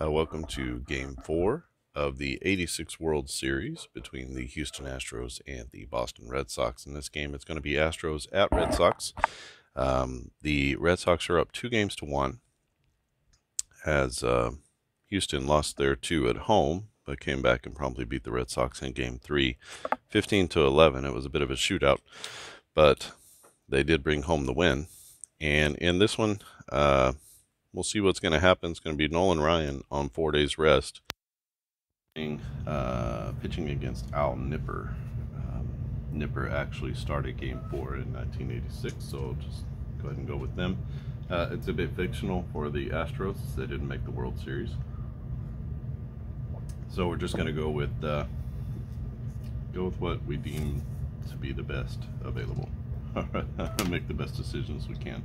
Welcome to Game 4 of the '86 World Series between the Houston Astros and the Boston Red Sox. In this game, it's going to be Astros at Red Sox. The Red Sox are up 2-1 as Houston lost their 2 at home, but came back and promptly beat the Red Sox in Game 3, 15-11. It was a bit of a shootout, but they did bring home the win. And in this one, we'll see what's going to happen. It's going to be Nolan Ryan on 4 days rest, pitching against Al Nipper. Nipper actually started Game 4 in 1986, so I'll just go ahead and go with them. It's a bit fictional for the Astros. They didn't make the World Series, so we're just going to go with what we deem to be the best available. Make the best decisions we can.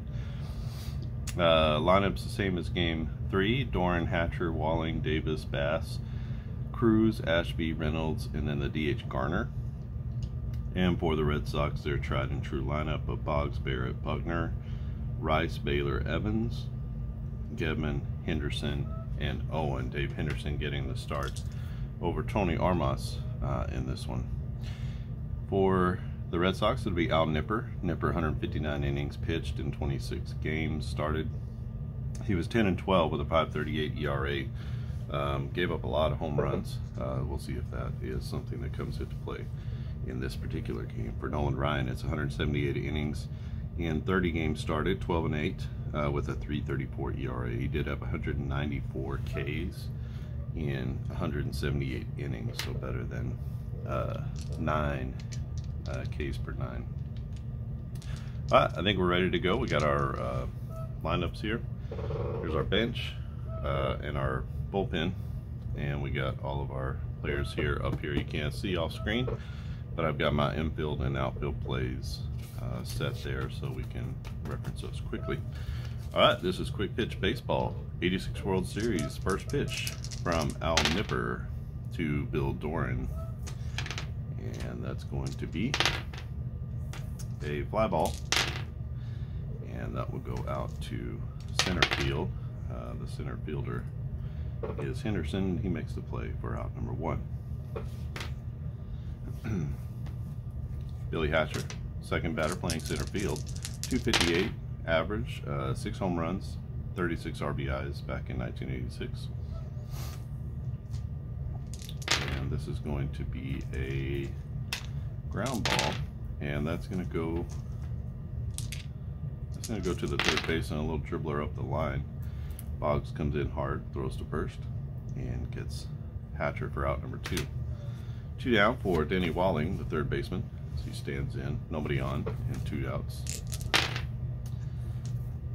Lineup's the same as Game 3. Doran, Hatcher, Walling, Davis, Bass, Cruz, Ashby, Reynolds, and then the DH Garner. And for the Red Sox, their tried and true lineup of Boggs, Barrett, Buckner, Rice, Baylor, Evans, Gedman, Henderson, and Owen. Dave Henderson getting the start over Tony Armas in this one. For the Red Sox, it'll be Al Nipper. Nipper, 159 innings pitched in 26 games started. He was 10-12 with a 5.38 ERA. Gave up a lot of home runs. We'll see if that is something that comes into play in this particular game. For Nolan Ryan, it's 178 innings in 30 games started, 12-8 with a 3.34 ERA. He did have 194 Ks in 178 innings, so better than 9 Ks per 9. I think we're ready to go. We got our lineups here. Here's our bench and our bullpen, and we got all of our players here up here. You can't see off screen, but I've got my infield and outfield plays set there so we can reference those quickly. All right, this is Quick Pitch Baseball, '86 World Series. First pitch from Al Nipper to Bill Doran. And that's going to be a fly ball, and that will go out to center field. The center fielder is Henderson. He makes the play for out number 1. Billy Hatcher, second batter, playing center field. 258 average, 6 home runs, 36 RBIs back in 1986. And this is going to be a ground ball, and that's going to go to the third base and a little dribbler up the line. Boggs comes in hard, throws to first, and gets Hatcher for out number 2. 2 down for Denny Walling, the third baseman, as he stands in, nobody on, and 2 outs.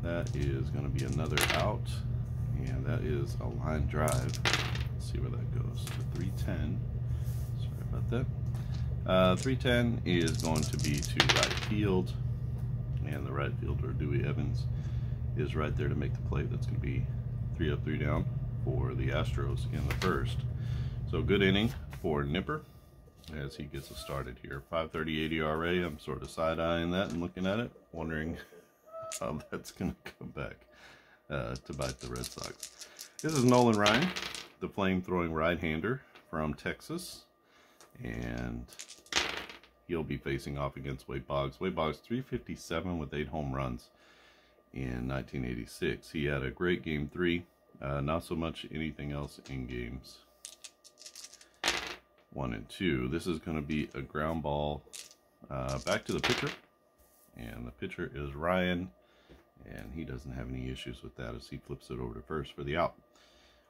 That is going to be another out, and that is a line drive. Let's see where that goes, to 310. Sorry about that. 310 is going to be to right field, and the right fielder, Dewey Evans, is right there to make the play. That's going to be 3 up, 3 down for the Astros in the first. So good inning for Nipper as he gets us started here. 5.38 ERA. I'm sort of side-eyeing that and looking at it, wondering how that's going to come back to bite the Red Sox. This is Nolan Ryan, the flame-throwing right-hander from Texas, and he'll be facing off against Wade Boggs. Wade Boggs, 357 with 8 home runs in 1986. He had a great Game 3, not so much anything else in Games 1 and 2. This is going to be a ground ball back to the pitcher, and the pitcher is Ryan, and he doesn't have any issues with that as he flips it over to first for the out.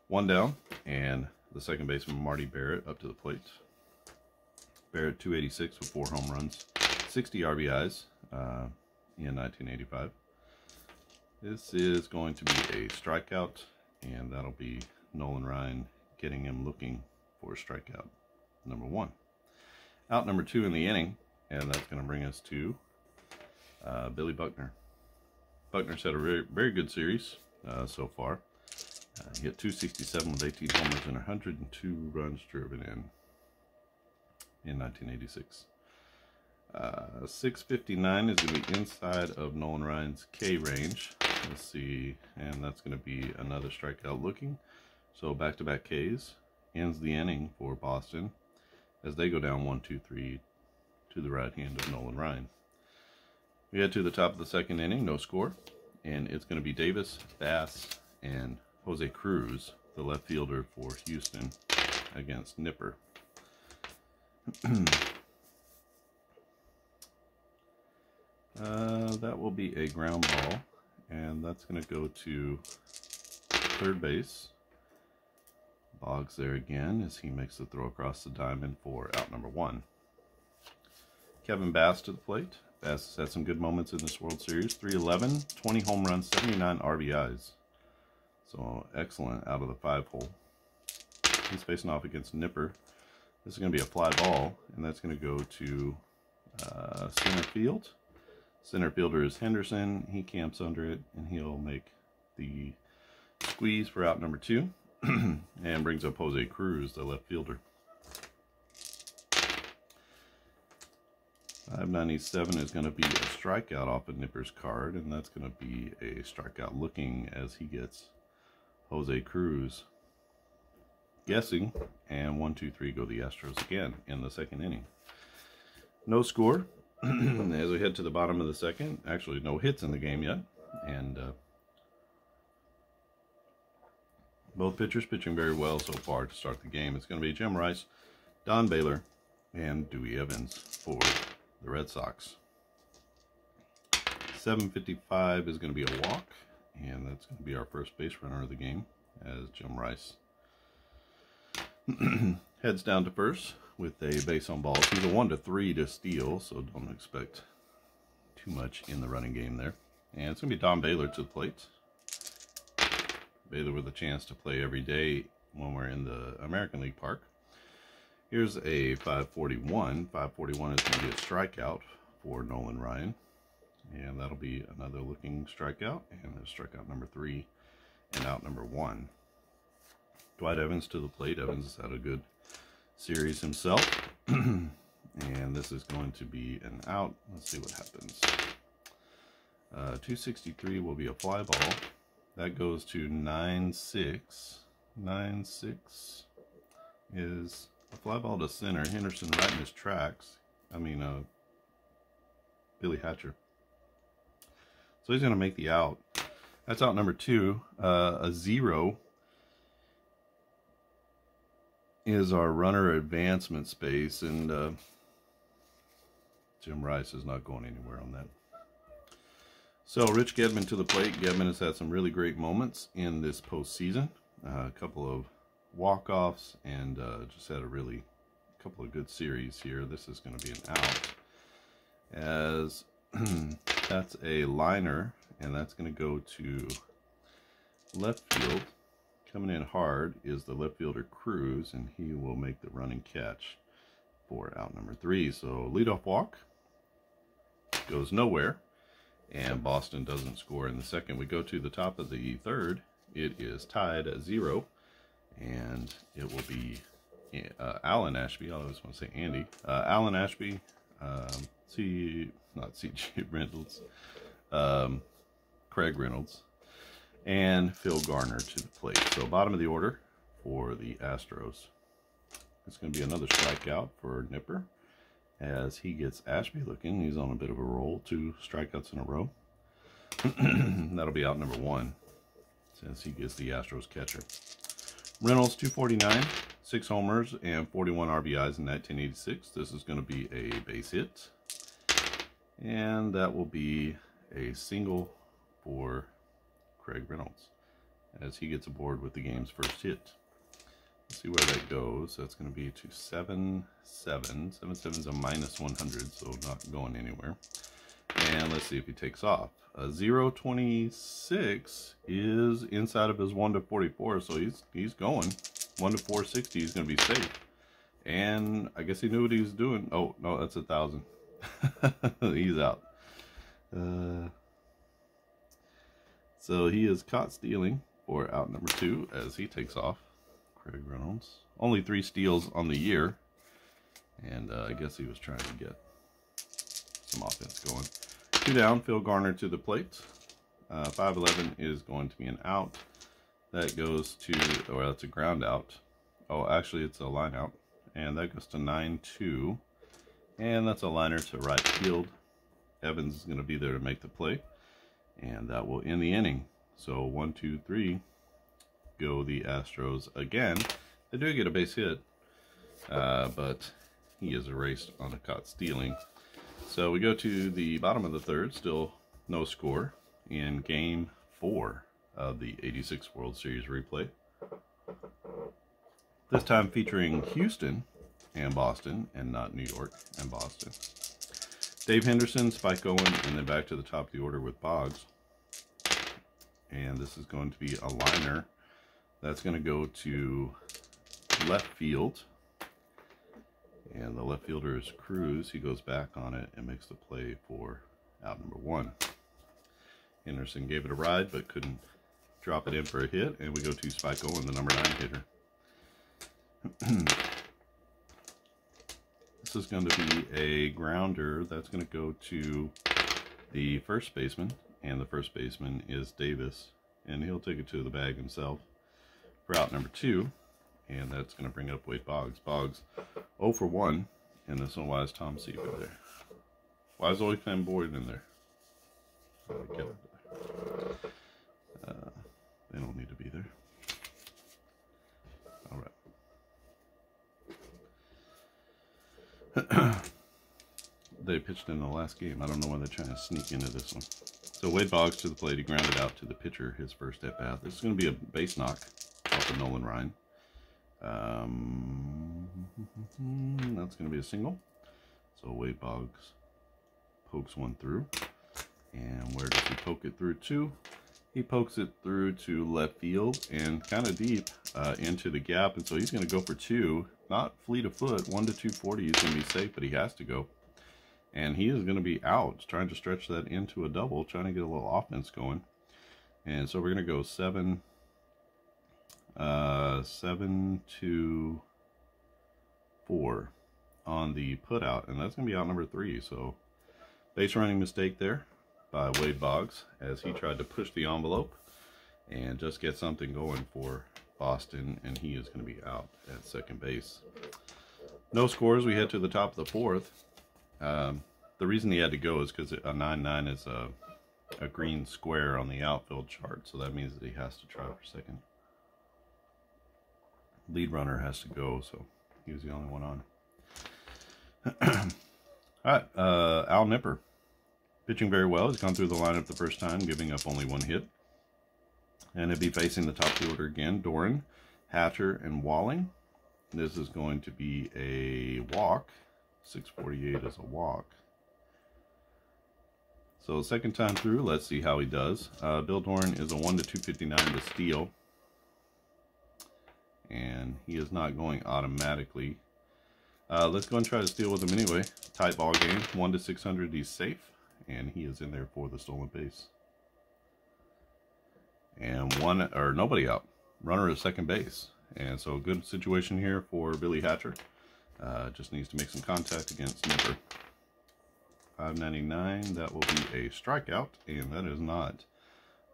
1 down, and the second baseman, Marty Barrett, up to the plate. Barrett, 286 with 4 home runs, 60 RBIs in 1985. This is going to be a strikeout, and that'll be Nolan Ryan getting him looking for strikeout number 1. Out number 2 in the inning, and that's going to bring us to Billy Buckner. Buckner's had a very, very good series so far. He hit 267 with 18 homers and 102 runs driven in 1986. 659 is going to be inside of Nolan Ryan's K range. Let's see, and that's going to be another strikeout looking. So back-to-back Ks ends the inning for Boston as they go down 1-2-3 to the right hand of Nolan Ryan. We head to the top of the second inning, no score, and it's going to be Davis, Bass, and Jose Cruz, the left fielder for Houston, against Nipper. That will be a ground ball, and that's going to go to third base. Boggs there again as he makes the throw across the diamond for out number 1. Kevin Bass to the plate. Bass has had some good moments in this World Series. 311, 20 home runs, 79 RBIs. So excellent out of the 5-hole. He's facing off against Nipper. This is going to be a fly ball, and that's going to go to center field. Center fielder is Henderson. He camps under it, and he'll make the squeeze for out number 2 and brings up Jose Cruz, the left fielder. 597 is going to be a strikeout off of Nipper's card, and that's going to be a strikeout looking as he gets Jose Cruz guessing, and 1-2-3 go the Astros again in the second inning. No score as we head to the bottom of the second. Actually, no hits in the game yet, and both pitchers pitching very well so far to start the game. It's going to be Jim Rice, Don Baylor, and Dewey Evans for the Red Sox. 7:55 is going to be a walk, and that's going to be our first base runner of the game as Jim Rice heads down to first with a base on balls. He's a 1-3 to steal, so don't expect too much in the running game there. And it's going to be Don Baylor to the plate. Baylor with a chance to play every day when we're in the American League Park. Here's a 541. 541 is going to be a strikeout for Nolan Ryan. And that'll be another looking strikeout. And there's strikeout number 3 and out number 1. Dwight Evans to the plate. Evans has had a good series himself. And this is going to be an out. Let's see what happens. 263 will be a fly ball. That goes to 9-6. 9-6 is a fly ball to center. Henderson right in his tracks. Billy Hatcher. So he's going to make the out. That's out number 2. A 0 is our runner advancement space, and Jim Rice is not going anywhere on that. So Rich Gedman to the plate. Gedman has had some really great moments in this postseason. A couple of walk-offs, and just had a couple of good series here. This is going to be an out, as that's a liner, and that's going to go to left field. Coming in hard is the left fielder Cruz, and he will make the running catch for out number 3. So leadoff walk goes nowhere, and Boston doesn't score in the second. We go to the top of the third. It is tied at 0, and it will be Alan Ashby. I always want to say Andy. Alan Ashby, not C.J. Reynolds, Craig Reynolds, and Phil Garner to the plate. So bottom of the order for the Astros. It's going to be another strikeout for Nipper as he gets Ashby looking. He's on a bit of a roll, 2 strikeouts in a row. That'll be out number 1 since he gets the Astros catcher. Reynolds, 249, 6 homers, and 41 RBIs in 1986. This is going to be a base hit. And that will be a single for Craig Reynolds as he gets aboard with the game's first hit. Let's see where that goes. That's going to be to 7-7. 7-7 is a -100, so not going anywhere. And let's see if he takes off. 0.26 is inside of his 1-44, so he's going. 1-460, he's going to be safe. And I guess he knew what he was doing. Oh, no, that's 1,000. He's out. So he is caught stealing for out number 2 as he takes off. Craig Reynolds. Only 3 steals on the year. And I guess he was trying to get some offense going. 2 down, Phil Garner to the plate. 5-11 is going to be an out. That goes to, or that's a ground out. Oh, actually it's a line out. And that goes to 9-2. And that's a liner to right field. Evans is going to be there to make the play. And that will end the inning. So 1, 2, 3 go the Astros again. They do get a base hit, but he is erased on a caught stealing. So we go to the bottom of the third, still no score in game 4 of the '86 World Series replay. This time featuring Houston and Boston, and not New York and Boston. Dave Henderson, Spike Owen, and then back to the top of the order with Boggs. And this is going to be a liner. That's going to go to left field. And the left fielder is Cruz. He goes back on it and makes the play for out number 1. Henderson gave it a ride, but couldn't drop it in for a hit. And we go to Spike Owen, the number 9 hitter. This is going to be a grounder that's going to go to the first baseman, and the first baseman is Davis, and he'll take it to the bag himself for out number 2, and that's going to bring up Wade Boggs. Boggs 0 for 1, and this one, why is Tom Seaver there? Why is Owen Van Boyd in there? They don't need to be there. All right. They pitched in the last game. I don't know why they're trying to sneak into this one. So Wade Boggs to the plate. He grounded out to the pitcher, his first at bat. This is going to be a base knock off of Nolan Ryan. That's going to be a single. So Wade Boggs pokes one through. And where does he poke it through to? He pokes it through to left field and kind of deep into the gap. And so he's going to go for 2. Not fleet of foot, 1 to 240. He's going to be safe, but he has to go. And he is going to be out, trying to stretch that into a double, trying to get a little offense going. And so we're going to go 7 to 4 on the put out. And that's going to be out number 3. So base running mistake there by Wade Boggs as he tried to push the envelope and just get something going for Boston, and he is going to be out at second base. No scores. We head to the top of the 4th. The reason he had to go is because a 9-9 is a green square on the outfield chart, so that means that he has to try for second. Lead runner has to go, so he was the only one on. All right, Al Nipper. Pitching very well. He's gone through the lineup the first time, giving up only 1 hit. And he'll be facing the top of the order again. Doran, Hatcher, and Walling. This is going to be a walk. 648 is a walk. So second time through, let's see how he does. Bill Doran is a 1 to 259 to steal. And he is not going automatically. Let's go and try to steal with him anyway. Tight ball game. 1 to 600, he's safe. And he is in there for the stolen base. And nobody out. Runner at second base. And so good situation here for Billy Hatcher. Just needs to make some contact against Nipper. 599, that will be a strikeout. And that is not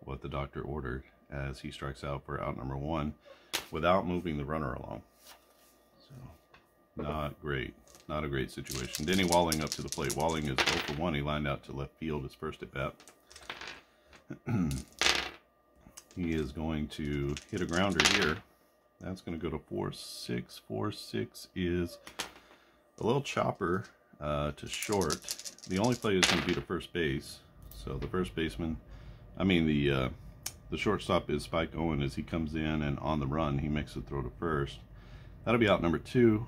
what the doctor ordered, as he strikes out for out number 1 without moving the runner along. So, not great. Not a great situation. Denny Walling up to the plate. Walling is 0 for 1. He lined out to left field his first at bat. He is going to hit a grounder here. That's going to go to 4-6. 4-6 is a little chopper to short. The only play is going to be to first base. So the first baseman, the shortstop is Spike Owen as he comes in, and on the run he makes the throw to first. That'll be out number 2.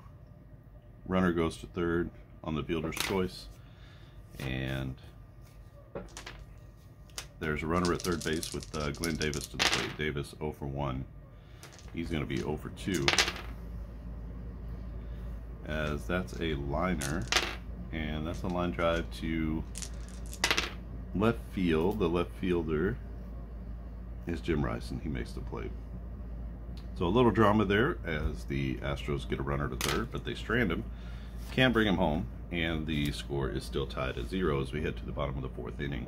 Runner goes to third on the fielder's choice. And there's a runner at third base with Glenn Davis to the plate. Davis 0 for 1. He's going to be 0 for 2. As that's a liner. And that's a line drive to left field. The left fielder is Jim Rice, and he makes the play. So a little drama there as the Astros get a runner to third, but they strand him. Can't bring him home. And the score is still tied at 0 as we head to the bottom of the 4th inning.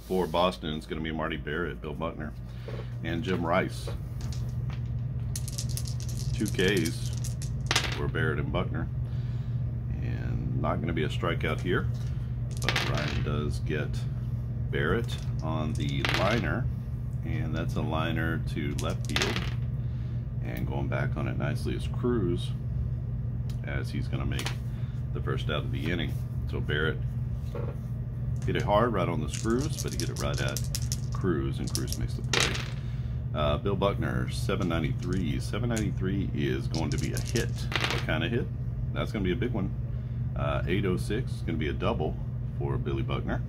For Boston, it's going to be Marty Barrett, Bill Buckner, and Jim Rice. 2 Ks for Barrett and Buckner. And not going to be a strikeout here, but Ryan does get Barrett on the liner, and that's a liner to left field. And going back on it nicely is Cruz, as he's going to make the first out of the inning. So Barrett hit it hard right on the screws, but he hit it right at Cruz, and Cruz makes the play. Bill Buckner, 793. 793 is going to be a hit. What kind of hit? That's going to be a big one. 806 is going to be a double for Billy Buckner.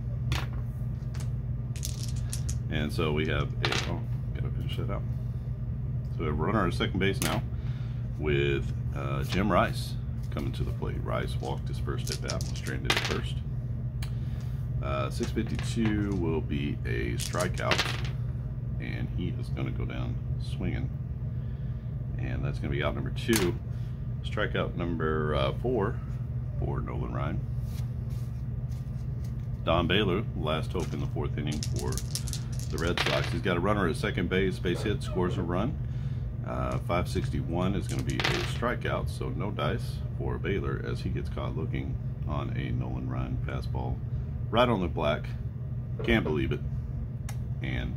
And so we have a, oh, gotta finish that out. So we have a runner at second base now with Jim Rice coming to the plate. Rice walked his first at bat and stranded at first. 652 will be a strikeout, and he is going to go down swinging, and that's going to be out number 2. Strikeout number 4 for Nolan Ryan. Don Baylor, last hope in the 4th inning for the Red Sox. He's got a runner at second base, base hit, scores a run. 561 is going to be a strikeout, so no dice for Baylor as he gets caught looking on a Nolan Ryan fastball right on the black. Can't believe it. And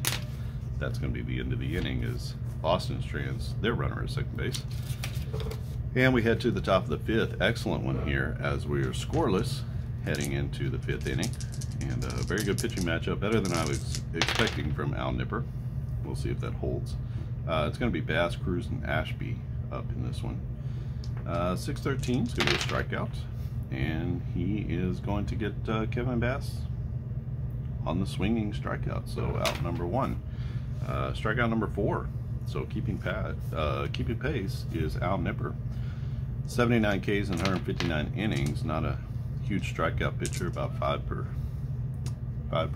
that's going to be the end of the inning as Boston strands their runner at second base. And we head to the top of the 5th. Excellent one here as we are scoreless heading into the 5th inning. And a very good pitching matchup, better than I was expecting from Al Nipper. We'll see if that holds. It's going to be Bass, Cruz, and Ashby up in this one. 613 is going to be a strikeout, and he is going to get Kevin Bass on the swinging strikeout. So out number 1. Strikeout number 4. So keeping pace is Al Nipper. 79 Ks in 159 innings. Not a huge strikeout pitcher, about 5 per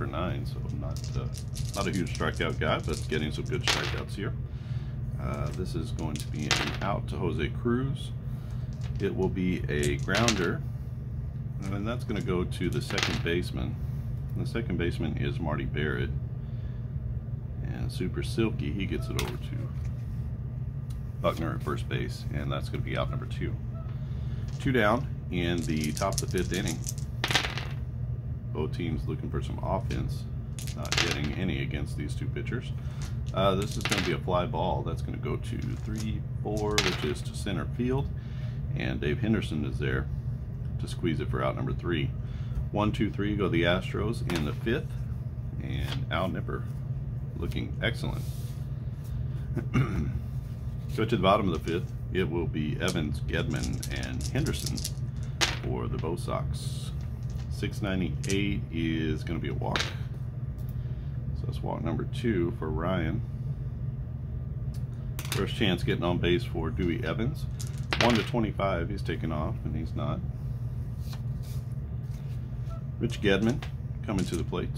9. So not a huge strikeout guy, but getting some good strikeouts here. This is going to be an out to Jose Cruz. It will be a grounder, and that's going to go to the second baseman. And the second baseman is Marty Barrett. And super silky, he gets it over to Buckner at first base, and that's going to be out number 2. 2 down in the top of the 5th inning. Both teams looking for some offense, not getting any against these 2 pitchers. This is going to be a fly ball. That's going to go to 3-4, which is to center field, and Dave Henderson is there to squeeze it for out number 3. 1, 2, 3 go the Astros in the 5th, and Al Nipper looking excellent. Go to the bottom of the 5th. It will be Evans, Gedman, and Henderson for the Bo Sox. 698 is going to be a walk. So that's walk number 2 for Ryan. First chance getting on base for Dewey Evans. 1 to 25, he's taken off, and he's not. Rich Gedman coming to the plate.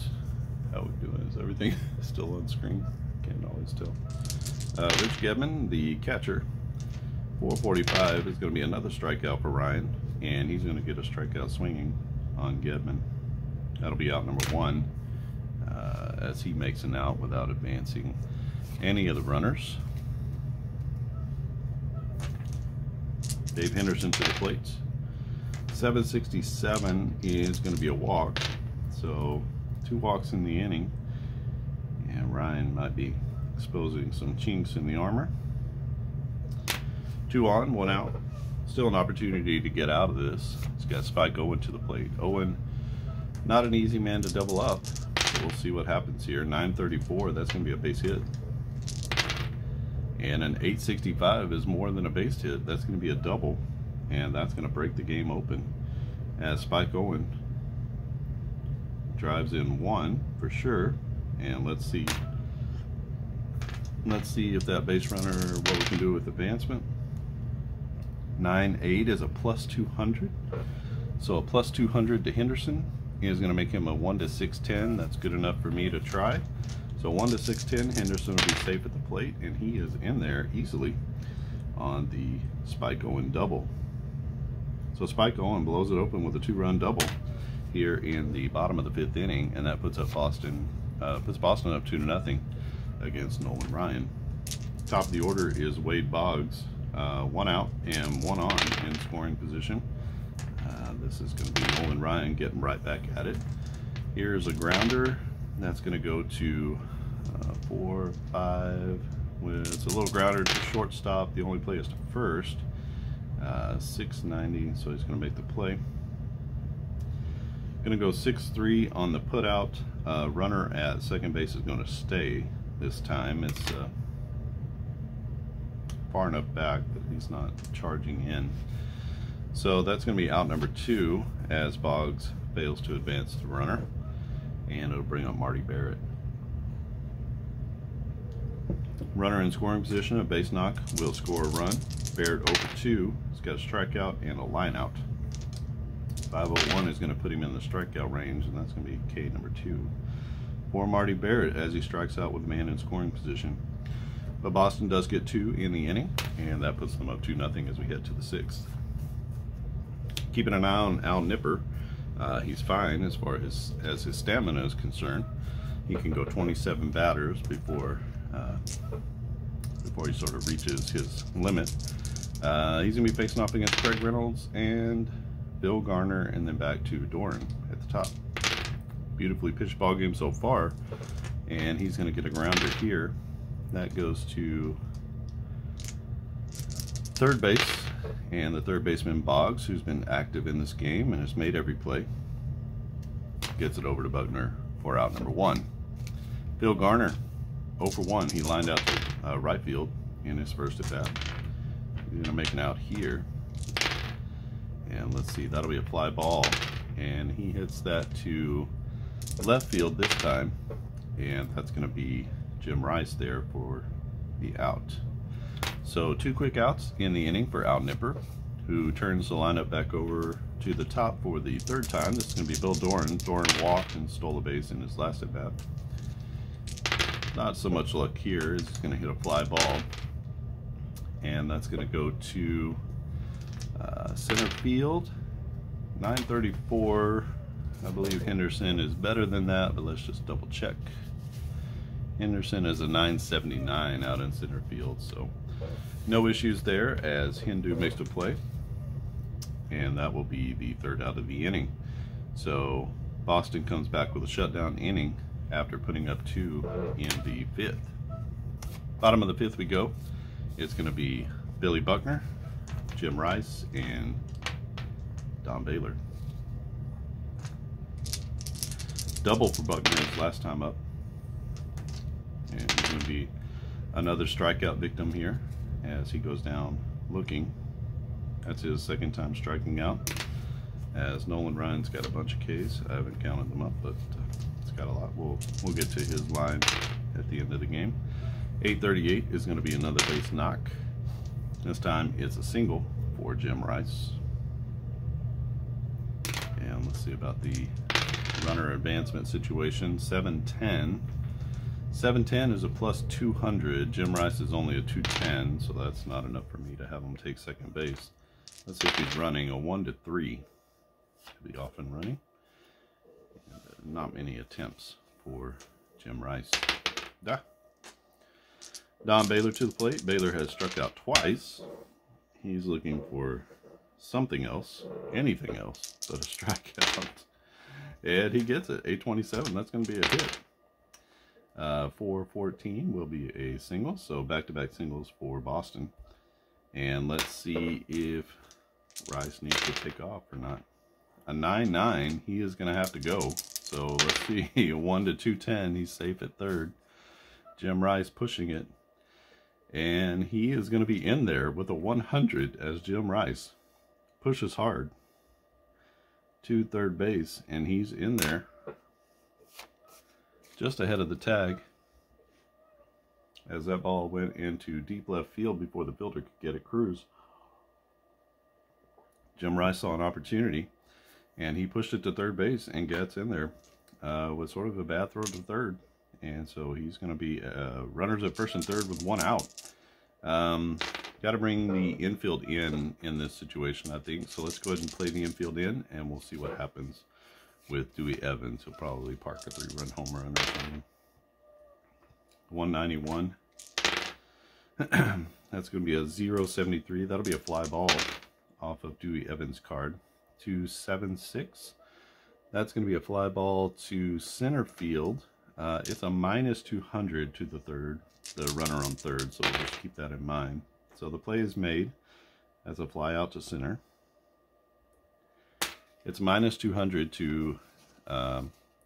How we doing? Is everything still on screen? Can't always tell. Rich Gedman, the catcher. 445 is going to be another strikeout for Ryan, and he's going to get a strikeout swinging on Gedman. That'll be out number 1 as he makes an out without advancing any of the runners. Dave Henderson to the plate. 767 is going to be a walk, so 2 walks in the inning, and Ryan might be exposing some chinks in the armor. 2 on, 1 out. Still an opportunity to get out of this. He's got Spike Owen to the plate. Owen, not an easy man to double up, so we'll see what happens here. 934, that's going to be a base hit. And an 865 is more than a base hit. That's going to be a double, and that's going to break the game open as Spike Owen drives in 1 for sure. And let's see if that base runner, what we can do with advancement. 9-8 is a plus 200, so a plus 200 to Henderson is going to make him a 1 to 610. That's good enough for me to try. So 1 to 610, Henderson will be safe at the plate, and he is in there easily on the Spike Owen double. So Spike Owen blows it open with a 2-run double here in the bottom of the 5th inning, and that puts up Boston puts Boston up 2-0 against Nolan Ryan. Top of the order is Wade Boggs, 1 out and 1 on in scoring position. This is going to be Nolan Ryan getting right back at it. Here's a grounder. That's going to go to 4, 5. It's a little grounder to shortstop. The only play is to first. 690, so he's going to make the play. Going to go 6-3 on the put out. Runner at second base is going to stay this time. It's far enough back that he's not charging in. So that's going to be out number 2 as Boggs fails to advance the runner, and it'll bring up Marty Barrett. Runner in scoring position, a base knock will score a run. Barrett over 2, he's got a strikeout and a line out. 501 is going to put him in the strikeout range, and that's going to be K number 2 for Marty Barrett as he strikes out with a man in scoring position. But Boston does get 2 in the inning, and that puts them up 2-0 as we head to the 6th. Keeping an eye on Al Nipper. He's fine as far as his stamina is concerned. He can go 27 batters before he sort of reaches his limit. He's going to be facing off against Craig Reynolds and Bill Garner, and then back to Doran at the top. Beautifully pitched ball game so far, and he's going to get a grounder here. That goes to third base, and the third baseman Boggs, who's been active in this game and has made every play, gets it over to Bugner for out number 1. Bill Garner, 0 for 1. He lined out to right field in his first at bat. He's going to make an out here. And let's see, that'll be a fly ball. And he hits that to left field this time. And that's going to be Jim Rice there for the out. So 2 quick outs in the inning for Al Nipper, who turns the lineup back over to the top for the 3rd time. This is going to be Bill Doran. Doran walked and stole a base in his last at bat. Not so much luck here. He's going to hit a fly ball, and that's going to go to center field. 934. I believe Henderson is better than that, but let's just double check. Henderson is a 979 out in center field, so no issues there as Hindu makes a play, and that will be the 3rd out of the inning. So Boston comes back with a shutdown inning after putting up 2 in the 5th. Bottom of the 5th we go. It's going to be Billy Buckner, Jim Rice, and Don Baylor. Double for Buckner his last time up. And he's going to be another strikeout victim here as he goes down looking. That's his 2nd time striking out, as Nolan Ryan's got a bunch of Ks. I haven't counted them up, but it's got a lot. We'll get to his line at the end of the game. 838 is going to be another base knock. This time it's a single for Jim Rice. And let's see about the runner advancement situation. 710. 710 is a plus 200. Jim Rice is only a 210, so that's not enough for me to have him take second base. Let's see if he's running a 1-3. Should be off and running. And not many attempts for Jim Rice. Don Baylor to the plate. Baylor has struck out twice. He's looking for something else, anything else but a strikeout. And he gets it. 827. That's going to be a hit. 414 will be a single, so back-to-back singles for Boston. And let's see if Rice needs to take off or not. A 9-9, he is going to have to go. So let's see, a 1-2-10, he's safe at 3rd. Jim Rice pushing it, and he is going to be in there with a 100 as Jim Rice pushes hard to 3rd base, and he's in there just ahead of the tag as that ball went into deep left field before the fielder could get it. Cruz. Jim Rice saw an opportunity, and he pushed it to 3rd base and gets in there with sort of a bad throw to 3rd. And so he's going to be runners at 1st and 3rd with 1 out. Got to bring the infield in this situation, I think. So let's go ahead and play the infield in, and we'll see what happens with Dewey Evans. He'll probably park a 3-run home run or something. 191. That's going to be a 073. That'll be a fly ball off of Dewey Evans' card. 276. That's going to be a fly ball to center field. It's a minus 200 to the third, the runner on third, so we'll just keep that in mind. So the play is made as a fly out to center. It's minus 200 to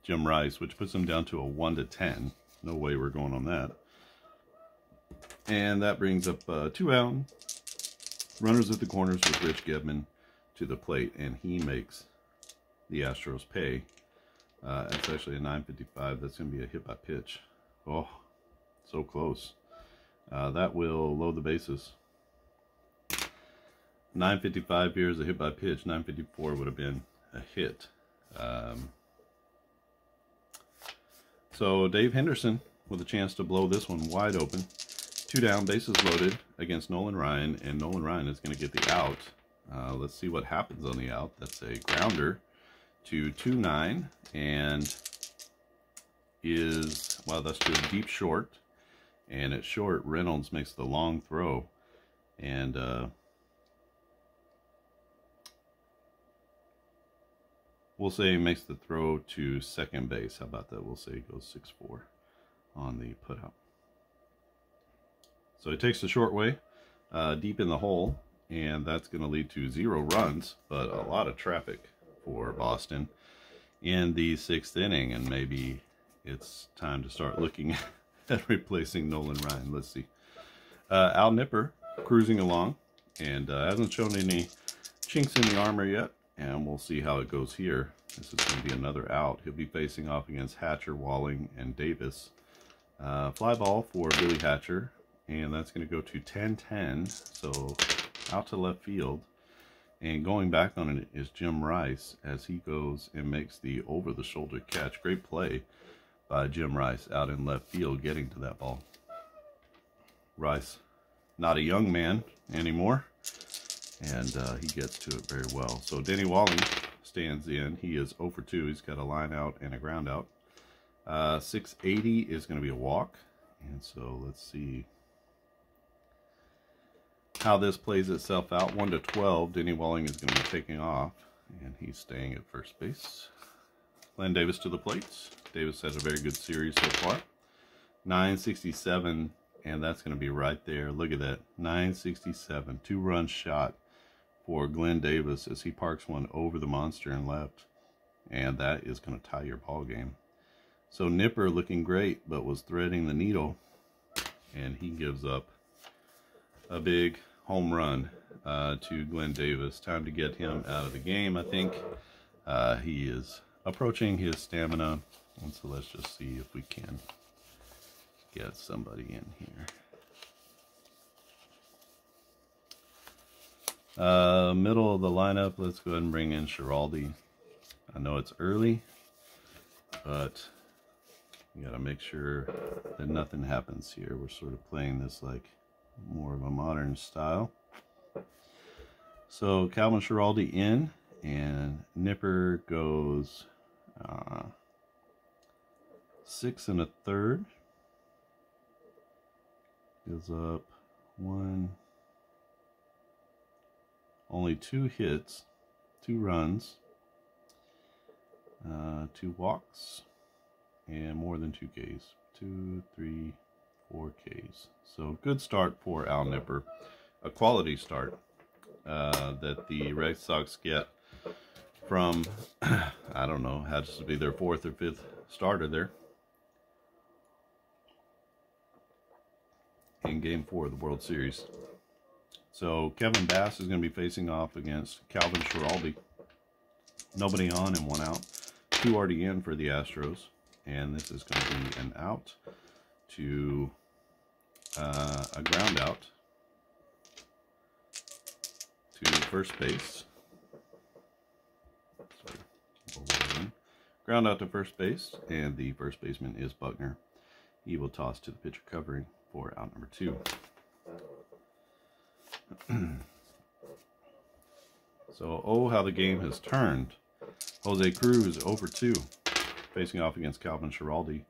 Jim Rice, which puts him down to a 1-10. No way we're going on that. And that brings up 2 out. Runners at the corners with Rich Gedman to the plate, and he makes the Astros pay. It's actually a 955. That's going to be a hit by pitch. Oh, so close. That will load the bases. 955 here is a hit by pitch. 954 would have been a hit. So Dave Henderson with a chance to blow this one wide open. 2 down, bases loaded against Nolan Ryan, and Nolan Ryan is going to get the out. Let's see what happens on the out. That's a grounder to 2-9, and is, well, that's to a deep short, and at short, Reynolds makes the long throw, and we'll say he makes the throw to second base. How about that? We'll say he goes 6-4 on the put out. So he takes the short way, deep in the hole, and that's going to lead to 0 runs, but a lot of traffic for Boston in the 6th inning, and maybe it's time to start looking at replacing Nolan Ryan. Let's see. Al Nipper cruising along, and hasn't shown any chinks in the armor yet, and we'll see how it goes here. This is going to be another out. He'll be facing off against Hatcher, Walling, and Davis. Fly ball for Billy Hatcher, and that's going to go to 10-10, so out to left field. And going back on it is Jim Rice as he goes and makes the over-the-shoulder catch. Great play by Jim Rice out in left field getting to that ball. Rice, not a young man anymore, and he gets to it very well. So Denny Walling stands in. He is 0 for 2. He's got a line out and a ground out. 680 is going to be a walk. And so let's see how this plays itself out. 1-12. Denny Walling is going to be taking off, and he's staying at first base. Glenn Davis to the plates. Davis has a very good series so far. 967, and that's going to be right there. Look at that. 967. 2-run shot for Glenn Davis as he parks one over the monster and left. And that is going to tie your ball game. So Nipper looking great, but was threading the needle, and he gives up a big home run to Glenn Davis. Time to get him out of the game, I think. He is approaching his stamina, and so let's just see if we can get somebody in here. Middle of the lineup, let's go ahead and bring in Schiraldi. I know it's early, but you gotta make sure that nothing happens here. We're sort of playing this like more of a modern style. So Calvin Schiraldi in, and Nipper goes 6 1/3. Gives up only 2 hits, 2 runs, 2 walks, and more than 2 Ks. 2, 3, 4 Ks. So good start for Al Nipper. A quality start that the Red Sox get from, I don't know, has to be their 4th or 5th starter there in Game 4 of the World Series. So Kevin Bass is going to be facing off against Calvin Schiraldi. Nobody on and 1 out. 2 already in for the Astros. And this is going to be an out to a ground out to first base. Sorry. Ground out to first base, and the first baseman is Buckner. He will toss to the pitcher covering for out number 2. So, oh, how the game has turned Jose Cruz over 2, facing off against Calvin Schiraldi.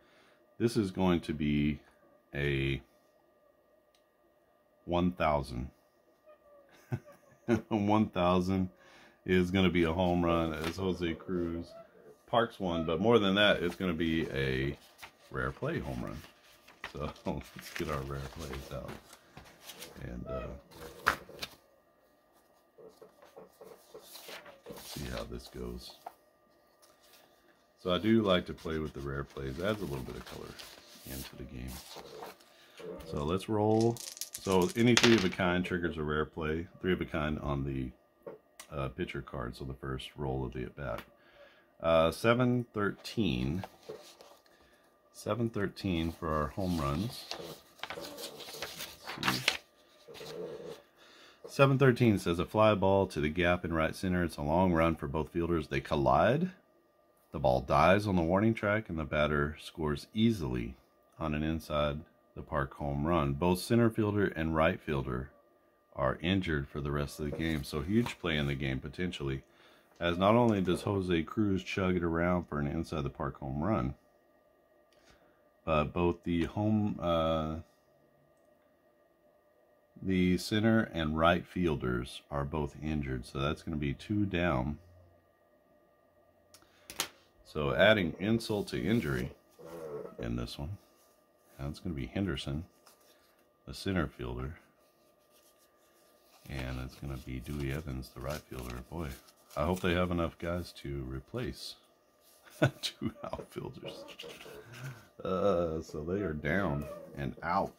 This is going to be a 1,000. 1,000 is going to be a home run as Jose Cruz parks one, but more than that, it's going to be a rare play home run. So let's get our rare plays out. And see how this goes. So I do like to play with the rare plays. Adds a little bit of color into the game. So let's roll. So any 3 of a kind triggers a rare play. 3 of a kind on the pitcher card. So the first roll of the at bat. 713. 713 for our home runs. Let's see. 713 says a fly ball to the gap in right center. It's a long run for both fielders. They collide. The ball dies on the warning track and the batter scores easily on an inside the park home run. Both center fielder and right fielder are injured for the rest of the game. So huge play in the game potentially, as not only does Jose Cruz chug it around for an inside the park home run, but both the center and right fielders are both injured. So that's going to be 2 down. So adding insult to injury in this one. That's going to be Henderson, the center fielder. And it's going to be Dewey Evans, the right fielder. Boy, I hope they have enough guys to replace 2 outfielders. So they are down and out.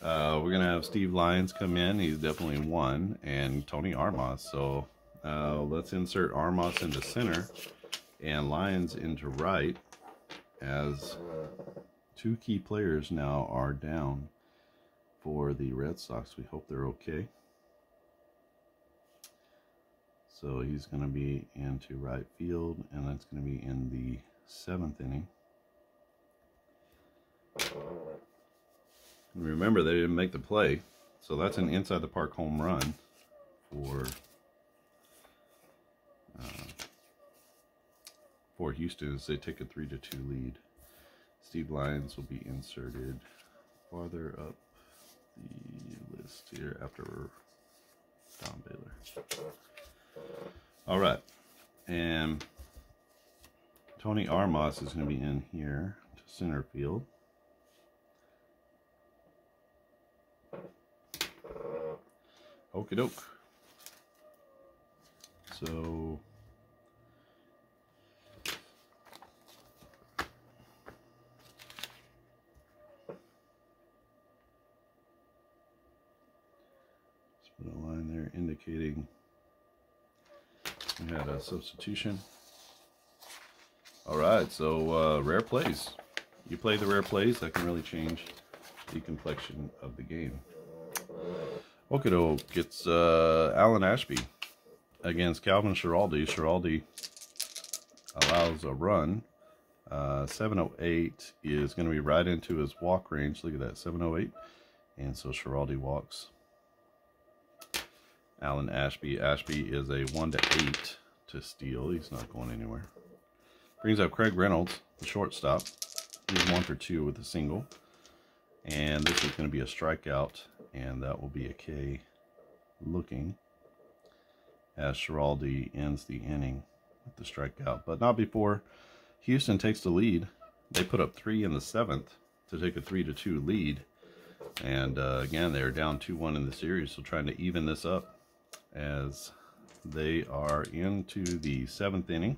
We're going to have Steve Lyons come in. He's definitely 1. And Tony Armas. So let's insert Armas into center and Lyons into right, as 2 key players now are down for the Red Sox. We hope they're okay. So he's going to be into right field, and that's going to be in the 7th inning. And remember, they didn't make the play, so that's an inside the park home run for Houston as they take a 3-2 lead. Steve Lyons will be inserted farther up the list here after Don Baylor. All right, and Tony Armas is going to be in here to center field. Okie doke. So put a line there indicating we had a substitution. All right, so rare plays. You play the rare plays, that can really change the complexion of the game. Okido gets Alan Ashby against Calvin Schiraldi. Schiraldi allows a run. 708 is going to be right into his walk range. Look at that, 708. And so Schiraldi walks Alan Ashby. Ashby is a 1-8 to steal. He's not going anywhere. Brings up Craig Reynolds, the shortstop. He's 1 for 2 with a single. And this is going to be a strikeout, and that will be a K looking as Schiraldi ends the inning with the strikeout. But not before Houston takes the lead. They put up 3 in the 7th to take a 3-2 lead. And again, they're down 2-1 in the series, so trying to even this up as they are into the 7th inning.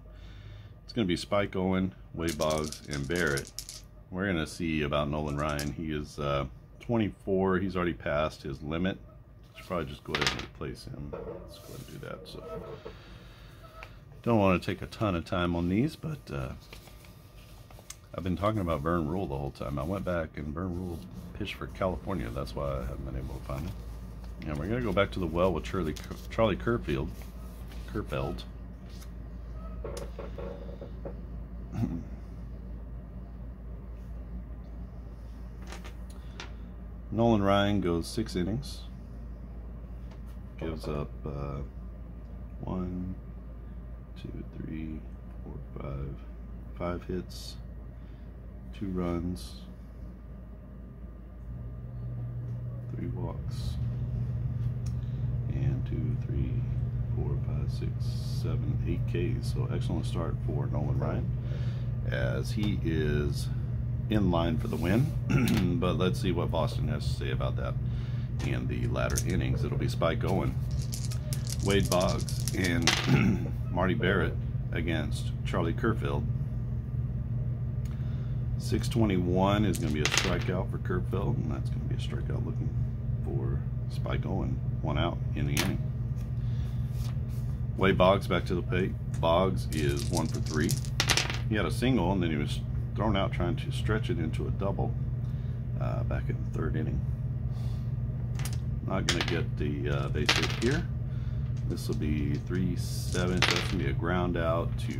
It's going to be Spike, Owen, Wade Boggs, and Barrett. We're going to see about Nolan Ryan. He is 24. He's already passed his limit. Should probably just go ahead and replace him. Let's go ahead and do that. So, don't want to take a ton of time on these, but I've been talking about Vern Rule the whole time. I went back and Vern Rule pitched for California. That's why I haven't been able to find him. And we're going to go back to the well with Charlie Kerfeld. Nolan Ryan goes 6 innings. Gives up 1, 2, 3, 4, 5 hits, 2 runs, 3 walks, and 2, 3, 4, 5, 6, 7, 8 Ks. So excellent start for Nolan Ryan, as he is in line for the win. But let's see what Boston has to say about that in the latter innings. It'll be Spike Owen, Wade Boggs, and Marty Barrett against Charlie Kerfeld. 621 is going to be a strikeout for Kerfeld, and that's going to be a strikeout looking for Spike Owen. 1 out in the inning. Wade Boggs back to the plate. Boggs is 1 for 3. He had a single, and then he was thrown out trying to stretch it into a double back in the 3rd inning. Not going to get the base hit here. This will be 3-7. So that's going to be a ground out to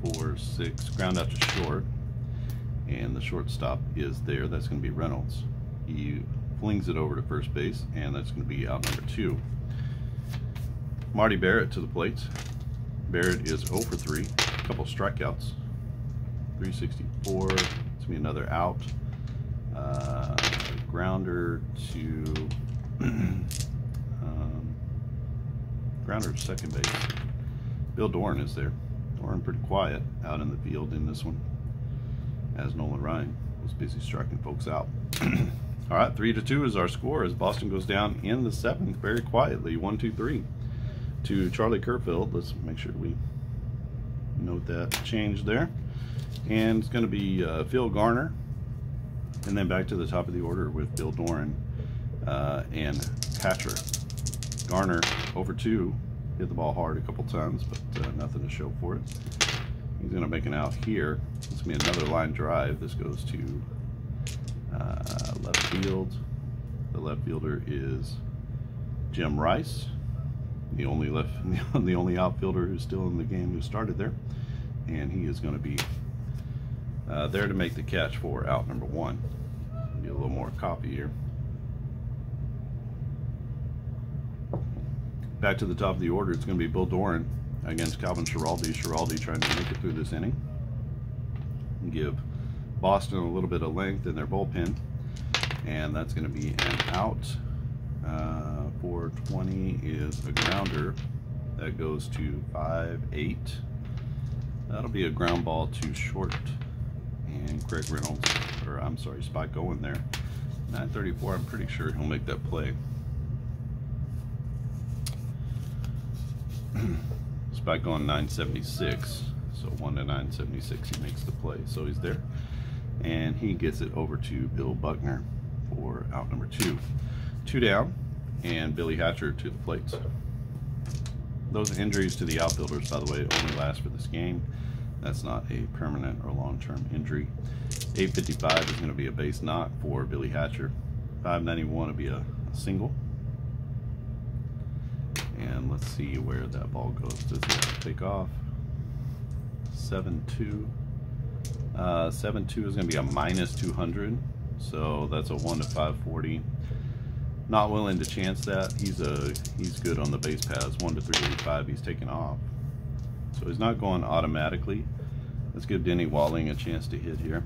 4-6. Ground out to short. And the shortstop is there. That's going to be Reynolds. He flings it over to first base, and that's going to be out number 2. Marty Barrett to the plate. Barrett is 0 for 3. A couple strikeouts. 364. It's going to be another out. Grounder to grounder to second base. Bill Doran is there. Doran pretty quiet out in the field in this one, as Nolan Ryan was busy striking folks out. All right, 3-2 is our score as Boston goes down in the 7th very quietly, 1-2-3 to Charlie Kerfeld. Let's make sure we note that change there. And it's going to be Phil Garner, and then back to the top of the order with Bill Doran and Hatcher. Garner over 2, hit the ball hard a couple times, but nothing to show for it. He's going to make an out here. It's going to be another line drive. This goes to left field. The left fielder is Jim Rice, the only outfielder who's still in the game who started there, and he is going to be there to make the catch for out number 1. Get a little more copy here. Back to the top of the order, it's going to be Bill Doran against Calvin Schiraldi. Schiraldi trying to make it through this inning and give Boston a little bit of length in their bullpen, and that's going to be an out. 420 is a grounder that goes to 5-8. That'll be a ground ball to short, and Craig Reynolds, or I'm sorry, Spike Owen there. 934, I'm pretty sure he'll make that play. Spike on 976, so 1 to 976 he makes the play, so he's there, and he gets it over to Bill Buckner for out number 2. 2 down, and Billy Hatcher to the plate. Those injuries to the outfielders, by the way, only last for this game. That's not a permanent or long-term injury. 855 is going to be a base knock for Billy Hatcher. 591 will be a single. And let's see where that ball goes. Does it take off? 7-2. 7-2 is going to be a minus 200. So that's a 1 to 540. Not willing to chance that. He's good on the base paths. 1 to 385. He's taking off. So he's not going automatically. Let's give Denny Walling a chance to hit here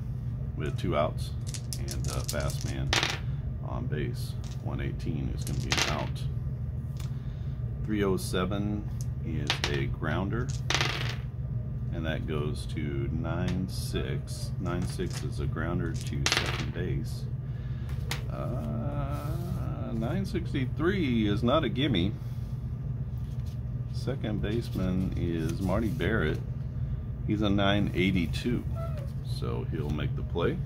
with 2 outs and a fast man on base. 118 is going to be an out. 307 is a grounder, and that goes to 9-6. 9-6 is a grounder to second base. 963 is not a gimme. Second baseman is Marty Barrett. He's a 982, so he'll make the play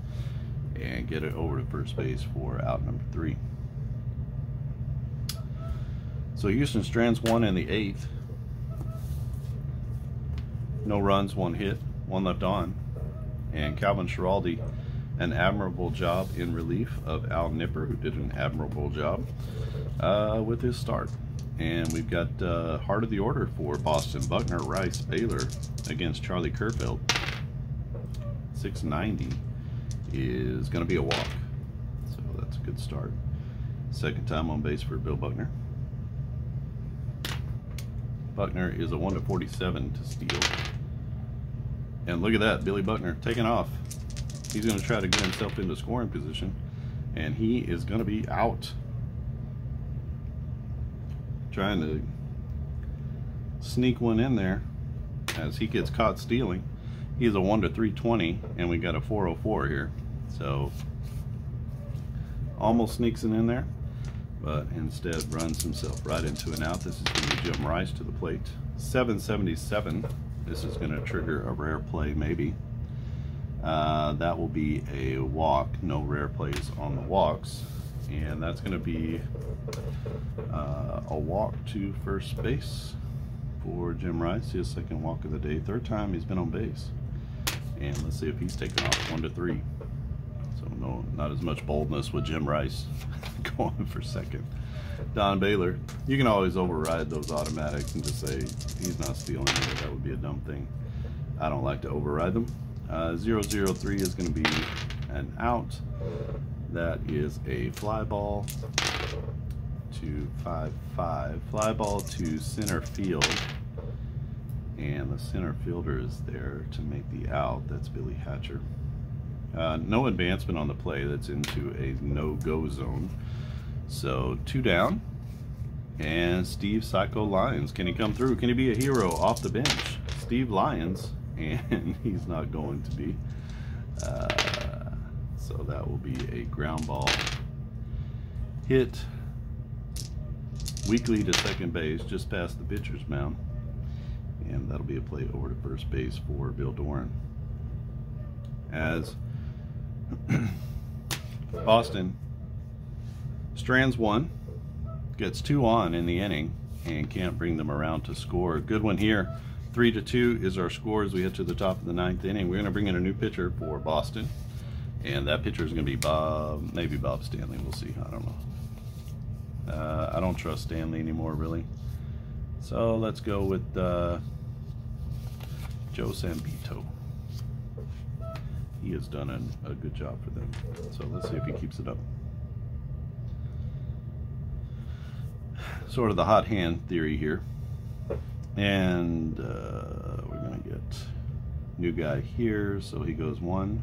and get it over to first base for out number 3. So Houston Strand's won in the 8th. No runs, 1 hit, 1 left on. And Calvin Schiraldi, an admirable job in relief of Al Nipper, who did an admirable job with his start. And we've got heart of the order for Boston. Buckner, Rice, Baylor against Charlie Kerfeld. 690 is going to be a walk. So that's a good start. Second time on base for Bill Buckner. Buckner is a 1/47 to steal. And look at that, Billy Buckner taking off. He's going to try to get himself into scoring position, and he is going to be out. Trying to sneak one in there as he gets caught stealing. He's a 1/320, and we got a 404 here. So almost sneaks it in there, but instead runs himself right into an out. This is going to be Jim Rice to the plate. 777. This is going to trigger a rare play, maybe. That will be a walk. No rare plays on the walks. And that's going to be a walk to first base for Jim Rice. His second walk of the day. Third time he's been on base. And let's see if he's taken off 1-3. So no, not as much boldness with Jim Rice going for second. Don Baylor. You can always override those automatics and just say he's not stealing it. That would be a dumb thing. I don't like to override them. 0-0-3 is going to be an out. That is a fly ball to 5-5. Fly ball to center field. And the center fielder is there to make the out. That's Billy Hatcher. No advancement on the play. That's into a no-go zone. So 2 down. And Steve Psycho Lyons. Can he come through? Can he be a hero off the bench? Steve Lyons. And he's not going to be. So that will be a ground ball hit weakly to second base, just past the pitcher's mound. And that'll be a play over to first base for Bill Doran. As Boston strands 1, gets 2 on in the inning, and can't bring them around to score. Good one here. 3-2 is our score as we head to the top of the 9th inning. We're going to bring in a new pitcher for Boston. And that pitcher is going to be maybe Bob Stanley. We'll see. I don't know. I don't trust Stanley anymore, really. So let's go with Joe Sambito. He has done a good job for them. So let's see if he keeps it up. Sort of the hot hand theory here. And we're going to get new guy here. So he goes 1.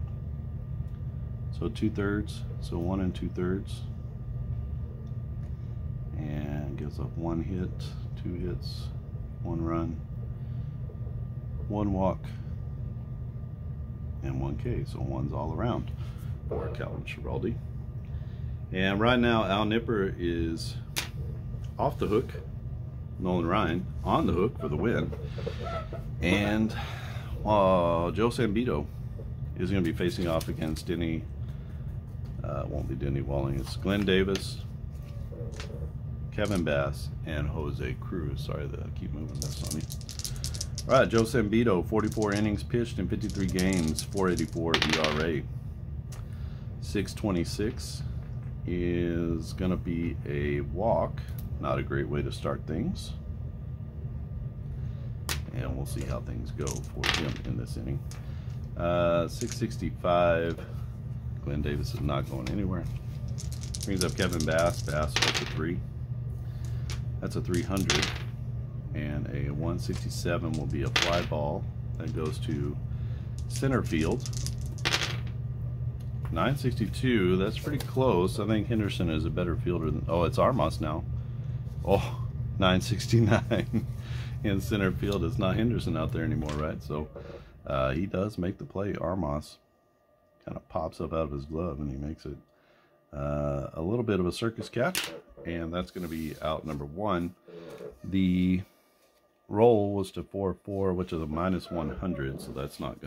So 2/3. So 1 2/3. And gives up 1 hit, 2 hits, 1 run, 1 walk, and 1 K. So 1's all around for Calvin Schiraldi. And right now, Al Nipper is off the hook. Nolan Ryan on the hook for the win. And Joe Sambito is going to be facing off against Denny. Won't be Denny Walling. It's Glenn Davis, Kevin Bass, and Jose Cruz. Sorry that I keep moving this on me. All right, Joe Sambito, 44 innings pitched in 53 games, 4.84 ERA. 6.26 is going to be a walk. Not a great way to start things. And we'll see how things go for him in this inning. 6.65. Glenn Davis is not going anywhere. Brings up Kevin Bass. Bass up to 3. That's a 300. And a 167 will be a fly ball that goes to center field. 962. That's pretty close. I think Henderson is a better fielder than. Oh, it's Armas now. Oh, 969 in center field. It's not Henderson out there anymore, right? So he does make the play. Armas kind of pops up out of his glove and he makes it a little bit of a circus catch, and that's going to be out number 1. The roll was to 4-4, which is a -100, so that's not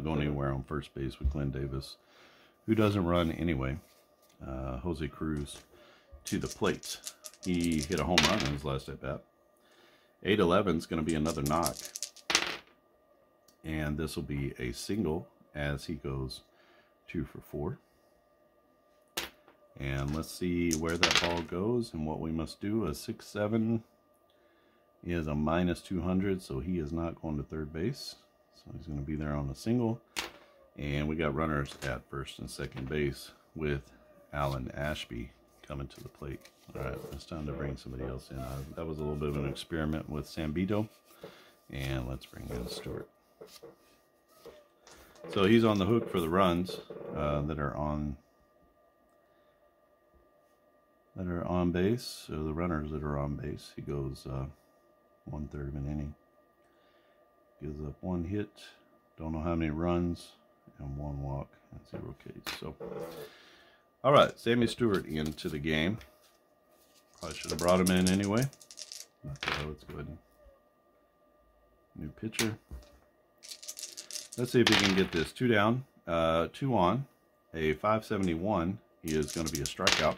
going anywhere on first base with Glenn Davis, who doesn't run anyway. Jose Cruz to the plate. He hit a home run in his last at bat. 8-11 is going to be another knock, and this will be a single as he goes 2 for 4. And let's see where that ball goes and what we must do. A 6-7 is a -200, so he is not going to third base. So he's going to be there on a single. And we got runners at first and second base with Alan Ashby coming to the plate. All right, it's time to bring somebody else in. That was a little bit of an experiment with Sambito, and let's bring in Stewart. So he's on the hook for the runs that are on base, so the runners that are on base. He goes 1/3 of an inning, gives up 1 hit, don't know how many runs, and 1 walk and 0 Ks. So, all right, Sammy Stewart into the game. Probably should have brought him in anyway. Okay, let's go ahead and new pitcher. Let's see if he can get this 2 down, 2 on, a 571. He is going to be a strikeout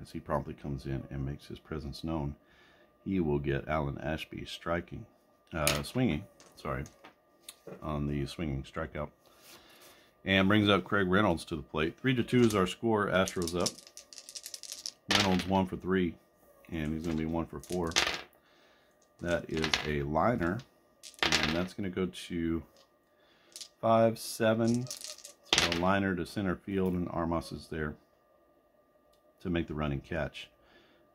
as he promptly comes in and makes his presence known. He will get Alan Ashby swinging, on the swinging strikeout. And brings up Craig Reynolds to the plate. 3-2 is our score. Astros up. Reynolds 1 for 3, and he's going to be 1 for 4. That is a liner, and that's going to go to 5-7. So a liner to center field, and Armas is there to make the running catch,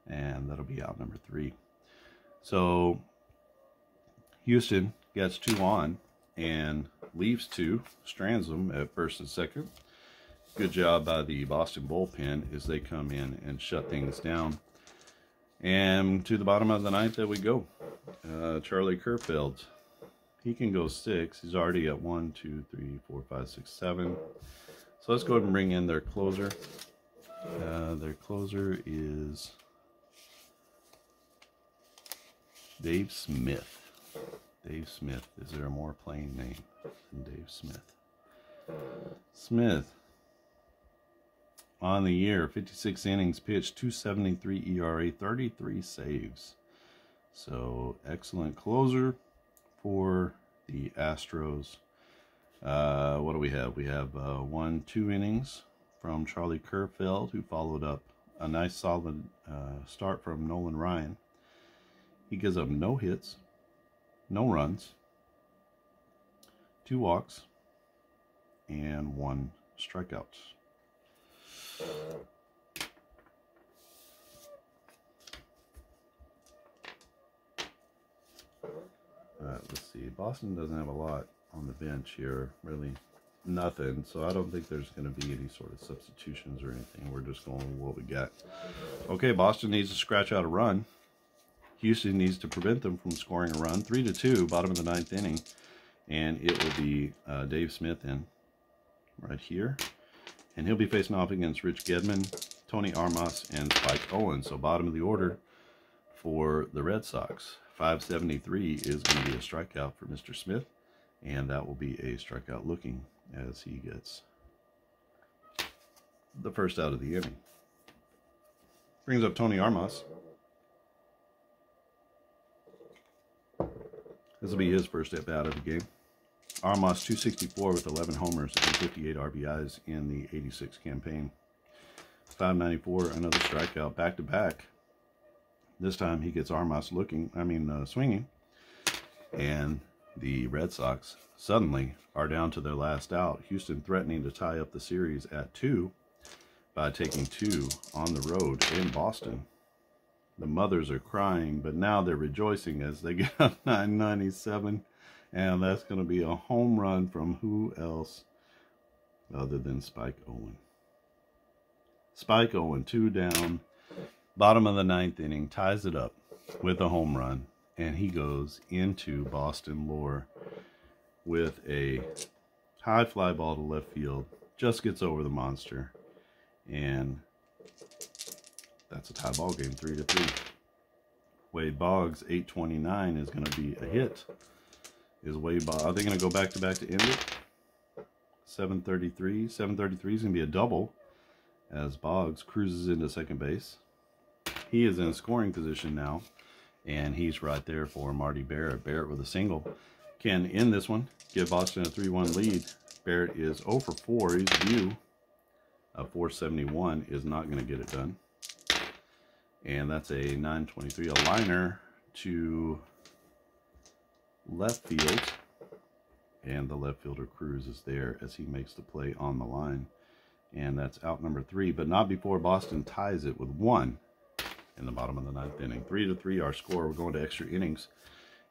and that'll be out number 3. So Houston gets 2 on and leaves 2, strands them at first and second. Good job by the Boston bullpen as they come in and shut things down. And to the bottom of the 9th that we go. Charlie Kerfeld, he can go 6. He's already at 1, 2, 3, 4, 5, 6, 7. So let's go ahead and bring in their closer. Their closer is Dave Smith. Dave Smith. Is there a more plain name than Dave Smith? Smith, on the year, 56 innings pitched, 2.73 ERA, 33 saves. So, excellent closer for the Astros. What do we have? We have 1-2 innings from Charlie Kerfeld, who followed up a nice solid start from Nolan Ryan. He gives up no hits, no runs, 2 walks, and 1 strikeout. Let's see. Boston doesn't have a lot on the bench here, really nothing. So I don't think there's going to be any sort of substitutions or anything. We're just going with what we got. Okay, Boston needs to scratch out a run. Houston needs to prevent them from scoring a run. 3-2, bottom of the 9th inning. And it will be Dave Smith in right here. And he'll be facing off against Rich Gedman, Tony Armas, and Spike Owen. So bottom of the order for the Red Sox. 573 is going to be a strikeout for Mr. Smith. And that will be a strikeout looking as he gets the first out of the inning. Brings up Tony Armas. This will be his first at bat of the game. Armas 264 with 11 homers and 58 RBIs in the 86 campaign. 594, another strikeout back to back. This time he gets Armas swinging. And the Red Sox suddenly are down to their last out. Houston threatening to tie up the series at 2 by taking 2 on the road in Boston. The mothers are crying, but now they're rejoicing as they get up 997. And that's going to be a home run from who else other than Spike Owen. Spike Owen, 2 down, bottom of the 9th inning, ties it up with a home run. And he goes into Boston lore with a high fly ball to left field. Just gets over the monster. And that's a tie ball game, 3-3. Wade Boggs, 829 is going to be a hit. Is Wade Boggs? Are they going to go back to back to end it? 733. 733 is going to be a double as Boggs cruises into second base. He is in scoring position now, and he's right there for Marty Barrett. Barrett with a single can end this one, give Boston a 3-1 lead. Barrett is 0 for 4. He's due. 471 is not going to get it done. And that's a 923, a liner to left field. And the left fielder Cruz is there as he makes the play on the line. and that's out number 3, but not before Boston ties it with 1 in the bottom of the 9th inning. 3-3 our score. We're going to extra innings,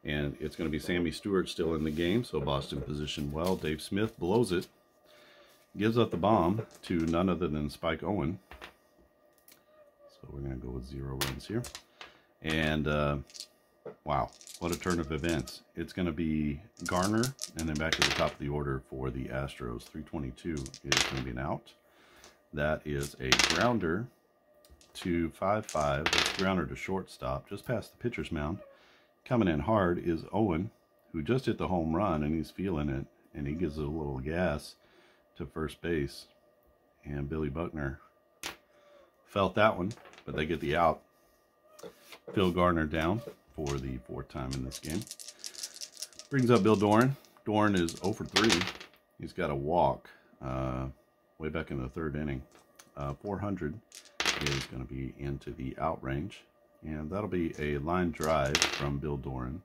and it's going to be Sammy Stewart still in the game, so Boston positioned well. Dave Smith blows it, gives up the bomb to none other than Spike Owen. So we're going to go with 0 runs here. And wow, what a turn of events. It's going to be Garner, and then back to the top of the order for the Astros. 322 is going to be an out. That is a grounder to 5-5. That's grounder to shortstop, just past the pitcher's mound. Coming in hard is Owen, who just hit the home run, and he's feeling it, and he gives it a little gas to first base. And Billy Buckner felt that one, but they get the out. Phil Garner down for the 4th time in this game. Brings up Bill Doran. Doran is 0 for 3. He's got a walk way back in the 3rd inning. 400 is going to be into the out range. And that'll be a line drive from Bill Doran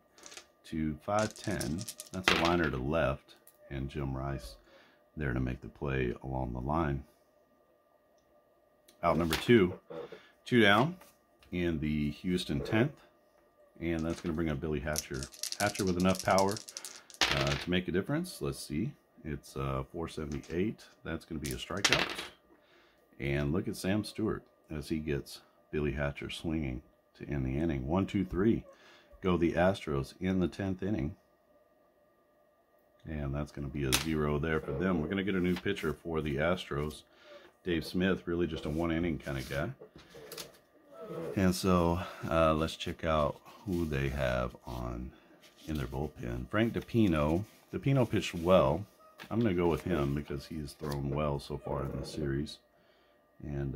to 510. That's a liner to left. And Jim Rice there to make the play along the line. Out number 2. 2 down in the Houston 10th. And that's going to bring up Billy Hatcher. Hatcher with enough power to make a difference. Let's see. It's 478. That's going to be a strikeout. And look at Sam Stewart as he gets Billy Hatcher swinging to end the inning. 1-2-3 go the Astros in the 10th inning. And that's going to be a 0 there for them. We're going to get a new pitcher for the Astros. Dave Smith, really just a 1-inning kind of guy. And so let's check out who they have in their bullpen. Frank DiPino. DiPino pitched well. I'm going to go with him because he's thrown well so far in the series. And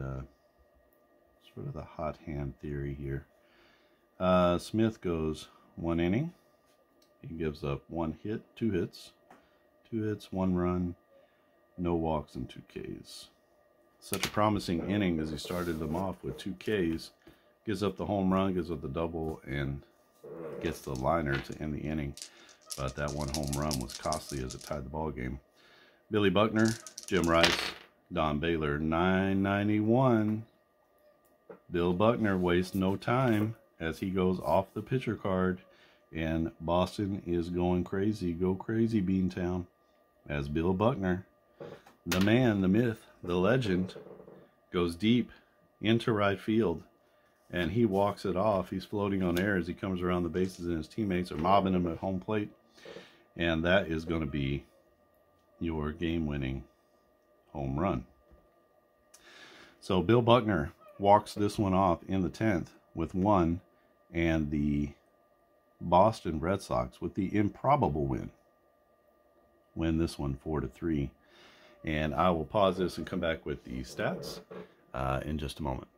sort of the hot hand theory here. Smith goes 1 inning. He gives up 1 hit, 2 hits. 2 hits, 1 run, no walks, and 2 Ks. Such a promising inning as he started them off with 2 Ks. Gives up the home run, gives up the double, and gets the liner to end the inning. But that 1 home run was costly as it tied the ball game. Billy Buckner, Jim Rice, Don Baylor, 991. Bill Buckner wastes no time as he goes off the pitcher card. And Boston is going crazy. Go crazy, Beantown. As Bill Buckner, the man, the myth, the legend, goes deep into right field. And he walks it off. He's floating on air as he comes around the bases, and his teammates are mobbing him at home plate. And that is going to be your game-winning home run. So Bill Buckner walks this one off in the 10th with 1, and the Boston Red Sox, with the improbable win this one 4-3. And I will pause this and come back with the stats in just a moment.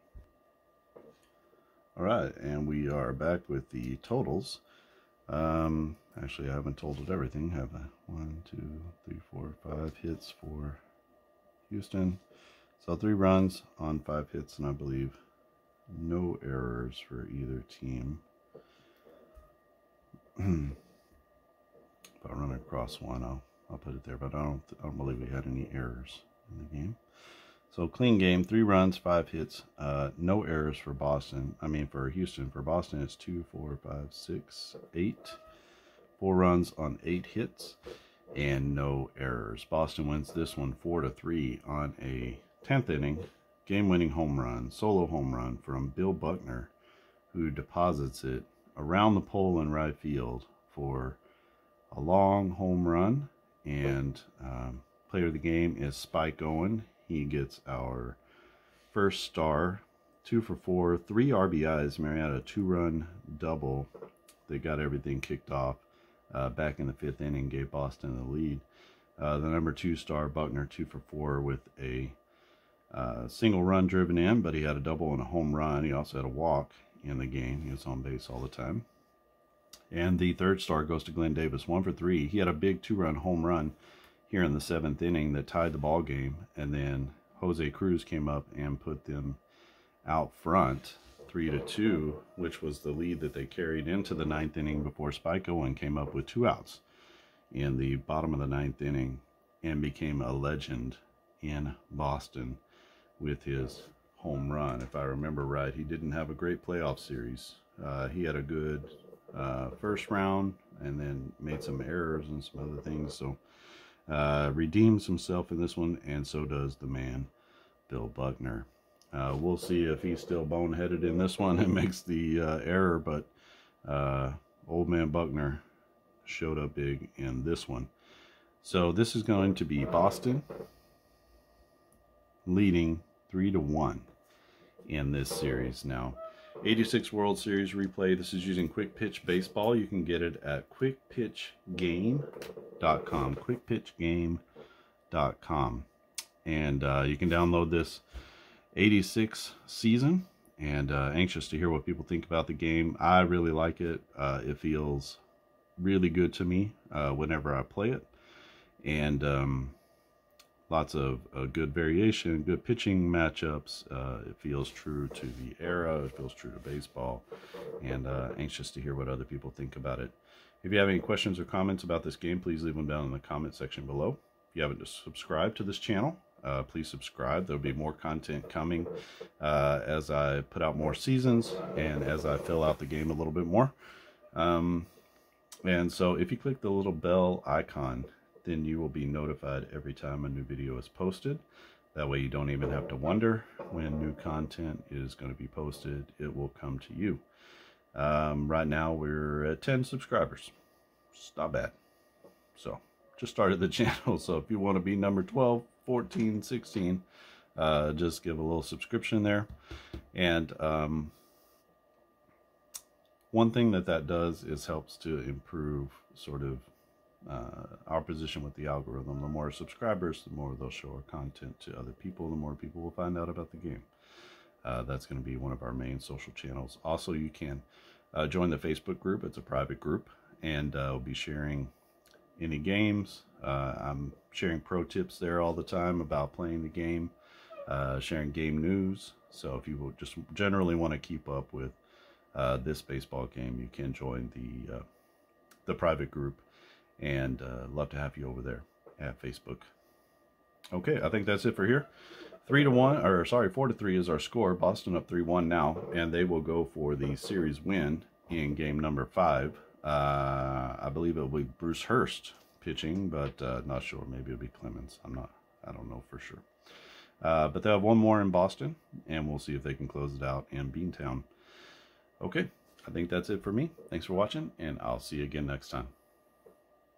All right, and we are back with the totals. Actually, I haven't totaled everything, have I? 1, 2, 3, 4, 5 hits for Houston. So 3 runs on 5 hits, and I believe no errors for either team. If I run across one, I'll put it there, but I don't believe we had any errors in the game. So clean game, 3 runs, 5 hits, no errors for Boston. I mean for Houston. For Boston, it's 2, 4, 5, 6, 8. 4 runs on 8 hits, and no errors. Boston wins this one 4-3 on a 10th inning game-winning home run, solo home run from Bill Buckner, who deposits it around the pole in right field for a long home run. And player of the game is Spike Owen. He gets our first star, 2 for 4, 3 RBIs. Marietta, 2-run double. They got everything kicked off back in the 5th inning, gave Boston the lead. The number 2 star, Buckner, 2 for 4 with a single run driven in, but he had a double and a home run. He also had a walk in the game. He was on base all the time. And the 3rd star goes to Glenn Davis, 1 for 3. He had a big 2-run home run here in the 7th inning that tied the ball game, and then Jose Cruz came up and put them out front 3-2, which was the lead that they carried into the 9th inning before Spike Owen came up with 2 outs in the bottom of the 9th inning and became a legend in Boston with his home run. If I remember right, he didn't have a great playoff series. He had a good first round and then made some errors and some other things. So redeems himself in this one, and so does the man, Bill Buckner. We'll see if he's still boneheaded in this one and makes the error, but old man Buckner showed up big in this one. So this is going to be Boston leading 3-1 in this series. Now, 86 World Series replay. This is using Quick Pitch Baseball. You can get it at quickpitchgame.com. quickpitchgame.com. And you can download this 86 season. And anxious to hear what people think about the game. I really like it. It feels really good to me whenever I play it. And lots of good variation, good pitching matchups. It feels true to the era. It feels true to baseball. And anxious to hear what other people think about it. If you have any questions or comments about this game, please leave them down in the comment section below. If you haven't subscribed to this channel, please subscribe. There'll be more content coming as I put out more seasons and as I fill out the game a little bit more. And so if you click the little bell icon, then you will be notified every time a new video is posted. That way you don't even have to wonder when new content is going to be posted. It will come to you. Right now we're at 10 subscribers. It's not bad. So just started the channel, so if you want to be number 12, 14, 16, just give a little subscription there. And one thing that does is helps to improve sort of our position with the algorithm. The more subscribers, the more they'll show our content to other people, the more people will find out about the game. That's going to be one of our main social channels. Also, you can join the Facebook group. It's a private group, and we'll be sharing any games. I'm sharing pro tips there all the time about playing the game, sharing game news. So if you will just generally want to keep up with this baseball game, you can join the private group, and love to have you over there at Facebook. Okay, I think that's it for here. 3-1, or sorry, 4-3 is our score. Boston up 3-1 now, and they will go for the series win in game number 5. I believe it will be Bruce Hurst pitching, but not sure. Maybe it'll be Clemens. I don't know for sure. But they'll have one more in Boston, and we'll see if they can close it out in Beantown. Okay, I think that's it for me. Thanks for watching, and I'll see you again next time.